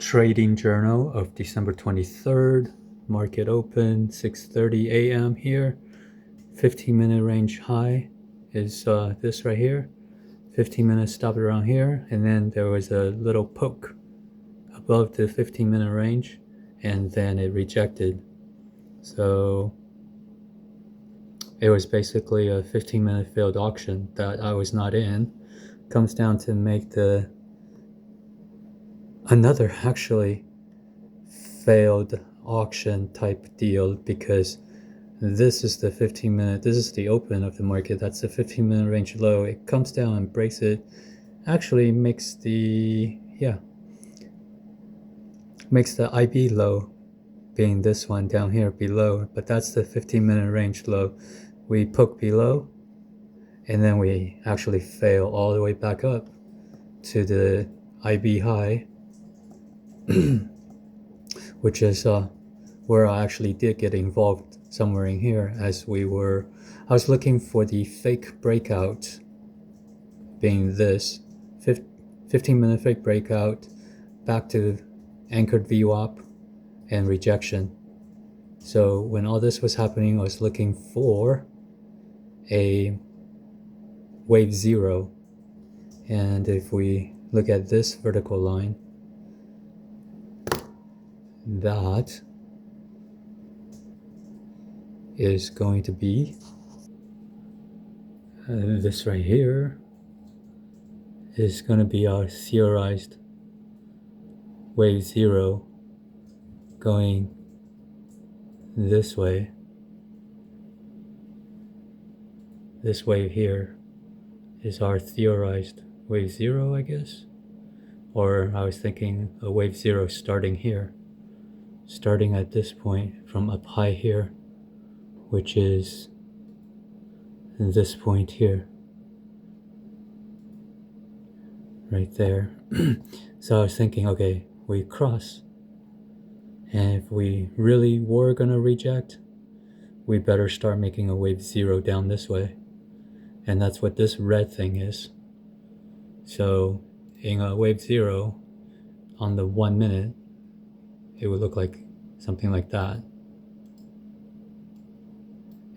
Trading Journal of December 23rd. Market open 6:30 a.m. here. 15-minute range high is this right here. 15 minutes stopped around here, and then there was a little poke above the 15-minute range, and then it rejected. So it was basically a 15-minute failed auction that I was not in. Comes down to make the another actually failed auction type deal, because this is the 15-minute, this is the open of the market, that's the 15-minute range low. It comes down and breaks it, actually makes the IB low being this one down here below, but that's the 15-minute range low. We poke below, and then we actually fail all the way back up to the IB high, which is where I actually did get involved somewhere in here, as I was looking for the fake breakout, being this 15-minute fake breakout back to anchored VWAP and rejection. So when all this was happening, I was looking for a wave zero, and if we look at this vertical line, that is going to be this right here is going to be our theorized wave zero going this way. This wave here is our theorized wave zero, I guess. Or I was thinking a wave zero starting here, starting at this point from up high here, which is this point here, right there. So I was thinking, okay, we cross, and if we really were gonna reject, we better start making a wave zero down this way, and that's what this red thing is. So in a wave zero on the 1 minute, it would look like something like that,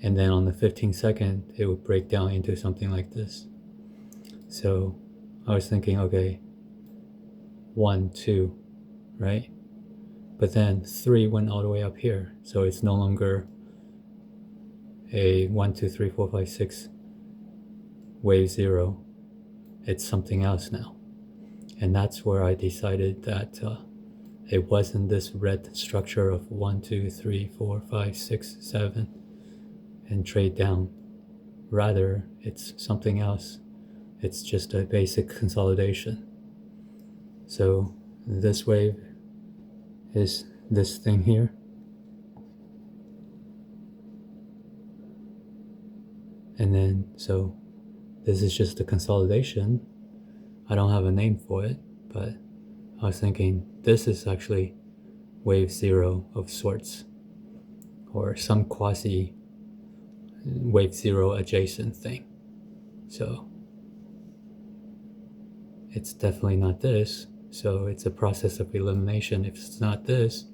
and then on the 15-second it would break down into something like this. So I was thinking, okay, 1, 2, right? But then 3 went all the way up here, so it's no longer a 1, 2, 3, 4, 5, 6 wave zero. It's something else now, and that's where I decided that it wasn't this red structure of 1, 2, 3, 4, 5, 6, 7 and trade down. Rather, it's something else. It's just a basic consolidation. So this wave is this thing here, and then so this is just a consolidation. I don't have a name for it, but I was thinking this is actually wave zero of sorts, or some quasi wave zero adjacent thing. So it's definitely not this. So it's a process of elimination. If it's not this,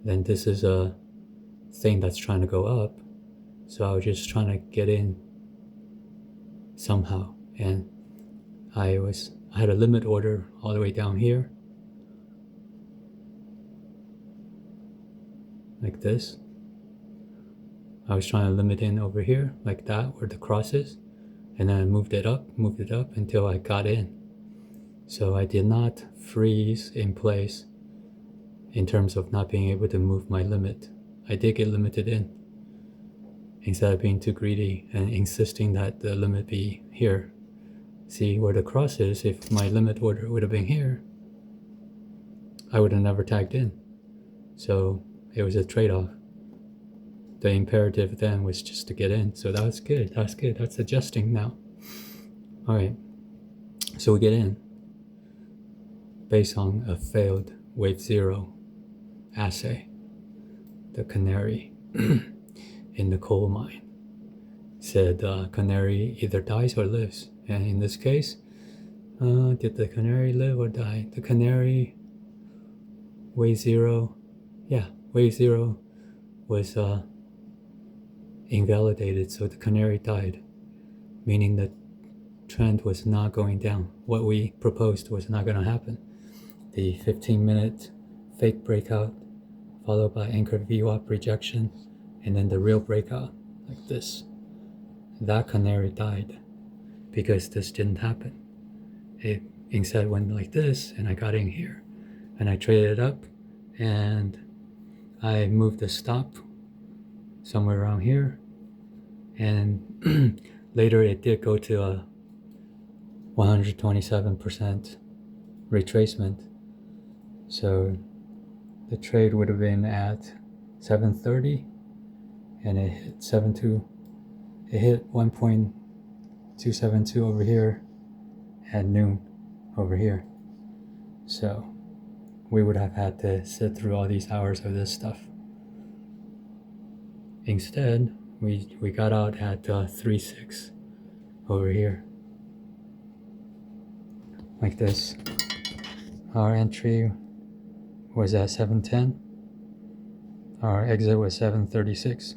then this is a thing that's trying to go up. So I was just trying to get in somehow, and I had a limit order all the way down here, like this. I was trying to limit in over here, like that, where the cross is, and then I moved it up until I got in. So I did not freeze in place in terms of not being able to move my limit. I did get limited in, instead of being too greedy and insisting that the limit be here. See where the cross is? If my limit order would have been here, I would have never tagged in. So it was a trade-off. The imperative then was just to get in. So that was good. That's adjusting now. All right. So we get in based on a failed wave zero assay, the Canary in the coal mine. Said Canary either dies or lives. And in this case, did the Canary live or die? The Canary wave zero, yeah, wave zero was invalidated, so the canary died, meaning the trend was not going down. What we proposed was not going to happen. The 15-minute fake breakout, followed by anchored VWAP rejection, and then the real breakout, like this. That canary died because this didn't happen. It instead went like this, and I got in here, and I traded it up, and I moved the stop somewhere around here, and later it did go to a 127% retracement. So the trade would have been at 7:30, and it hit 7.2. It hit 1.272 over here at noon over here. So we would have had to sit through all these hours of this stuff. Instead, we got out at 3.6 over here, like this. Our entry was at 7:10. Our exit was 7:36.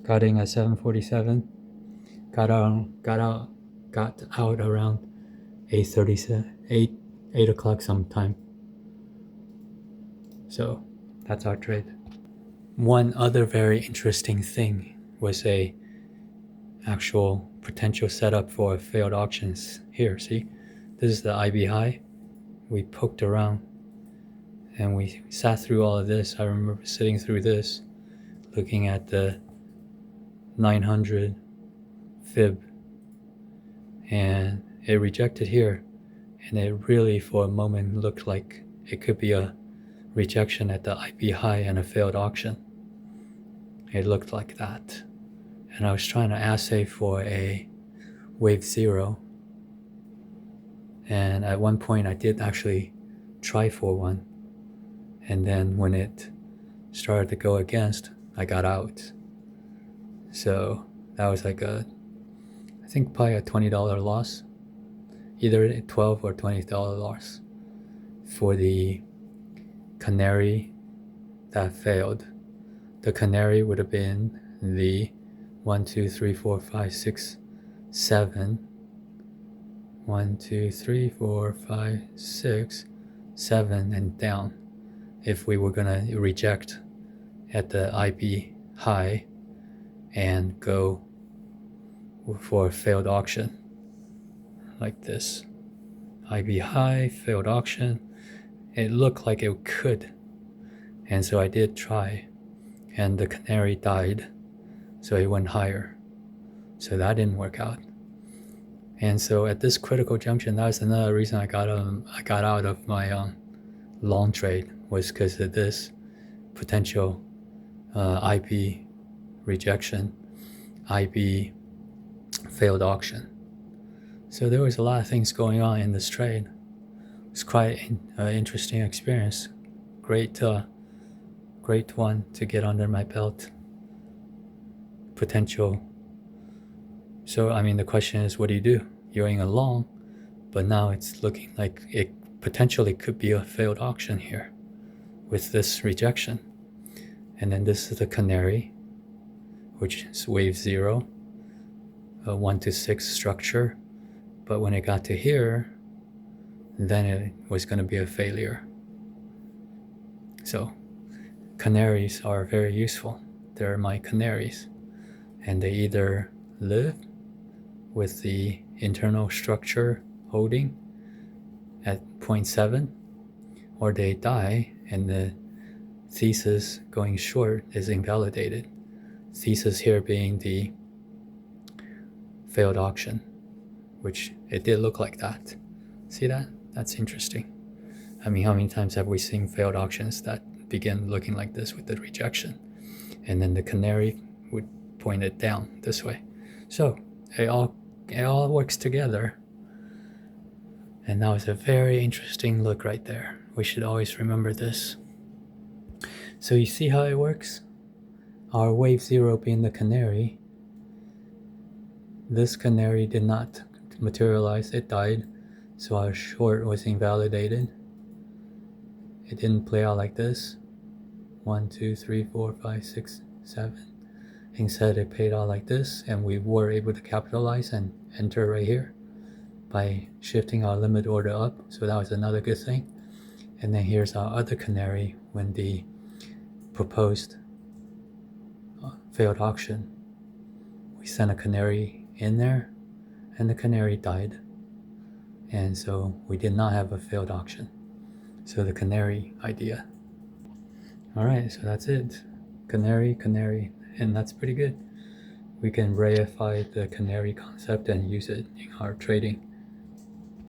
Got in at 7:47. Got out around 8:37, 8 o'clock sometime. So that's our trade. One other very interesting thing was a actual potential setup for failed auctions here. See, this is the IB high. We poked around and we sat through all of this. I remember sitting through this, looking at the 900 fib, and it rejected here, and it really for a moment looked like it could be a rejection at the IB high and a failed auction. It looked like that, and I was trying to assay for a wave zero, and at one point I did actually try for one, and then when it started to go against, I got out. So that was like I think probably a $20 loss, either $12 or $20 loss for the canary that failed. The canary would have been the 1, 2, 3, 4, 5, 6, 7. 1, 2, 3, 4, 5, 6, 7, and down. If we were gonna reject at the IB high and go for a failed auction like this. IB high, failed auction. It looked like it could, and so I did try, and the canary died, so it went higher, so that didn't work out. And so at this critical junction, that was another reason I got out of my long trade, was because of this potential IB rejection, IB failed auction. So there was a lot of things going on in this trade. It was quite an interesting experience. Great one to get under my belt. Potential. So I mean, the question is, what do you do? You're in a long, but now it's looking like it potentially could be a failed auction here with this rejection. And then this is the canary, which is wave zero, a 1 to 6 structure. But when it got to here, then it was going to be a failure. So canaries are very useful. They're my canaries, and they either live with the internal structure holding at 0.7, or they die and the thesis going short is invalidated. Thesis here being the failed auction, which it did look like that. See that? That's interesting. I mean, how many times have we seen failed auctions that begin looking like this with the rejection, and then the canary would point it down this way? So it all works together, and that was a very interesting look right there. We should always remember this. So you see how it works? Our wave zero being the canary. This canary did not materialize, it died, so our short was invalidated. it didn't play out like this. 1, 2, 3, 4, 5, 6, 7. Instead, it played out like this, and we were able to capitalize and enter right here by shifting our limit order up. So that was another good thing. And then here's our other canary when the proposed failed auction. We sent a canary in there, and the canary died. And so we did not have a failed auction. So the canary idea. All right, so that's it. Canary, canary, and that's pretty good. We can reify the canary concept and use it in our trading.